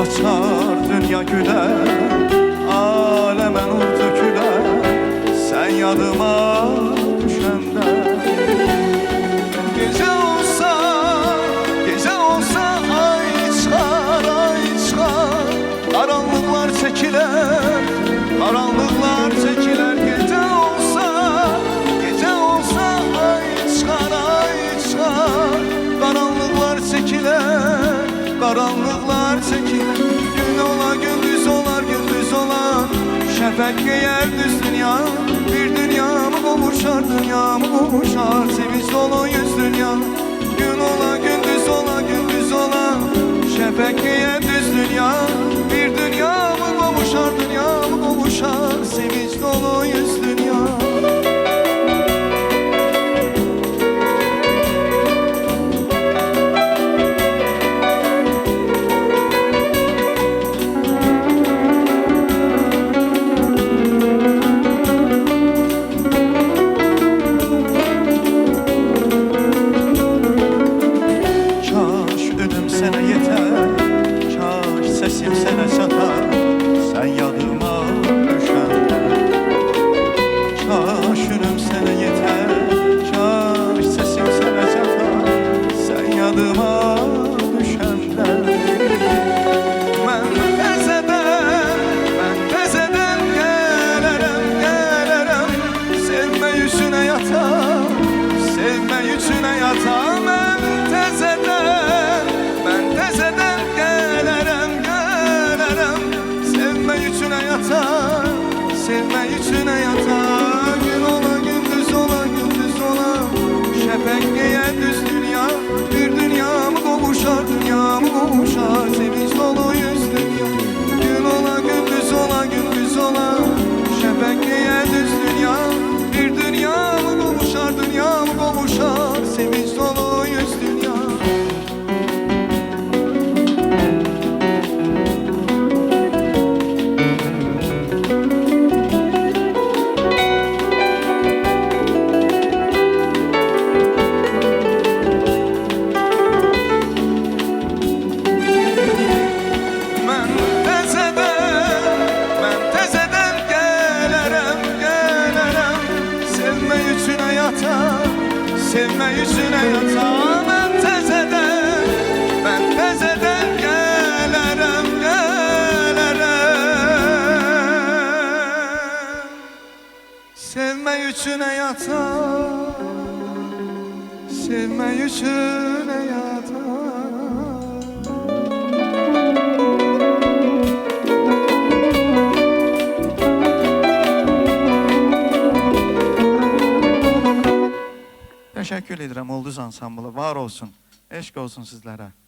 açar, dünya güler, aleme nur töküler, sen yadıma düşende. Gece olsa ay çıkar, karanlıklar çekiler, karanlıklar çekiler. Gece olsa ay çıkar, karanlıklar çekiler, karanlıklar çekilir. Gün ola gündüz olar, gündüz olar, şefek giyer düz dünya. Bir dünyamı kavuşar, dünyamı kavuşar, sevinç dolu yüz dünya. Gün ola gündüz ola, gündüz olar, şefek giyer düz dünya. Bir dünyamı kavuşar, dünyamı kavuşar, sevinç dolu yüz dünya. Sesim sene çatar, sen yadıma düşende. Kaş ünüm sene yeter, kaş sesim sene çatar, sen yadıma düşende. Ben tezeden gelirim, sevme yüzüne yatar, sevme yüzüne yatar. Ben tezeden sevme içine yatar. Gün ola gündüz ola, gündüz ola, şefek giyer düz dünya. Bir dünyamı kavuşar, dünyamı kavuşar, sevinç dolu yüz dünya. Gün ola gündüz ola, gündüz ola, şefek giyer düz dünya. Bir dünyamı kavuşar, dünyamı kavuşar, sevinç dolu yüz dünya. Sevme yüzüne yatar. Ben tezeden gelirim. Sevme yüzüne yatar, sevme yüzüne yatar. Teşekkür ederim Ulduz Ansamblı. Var olsun. Eşq olsun sizlere.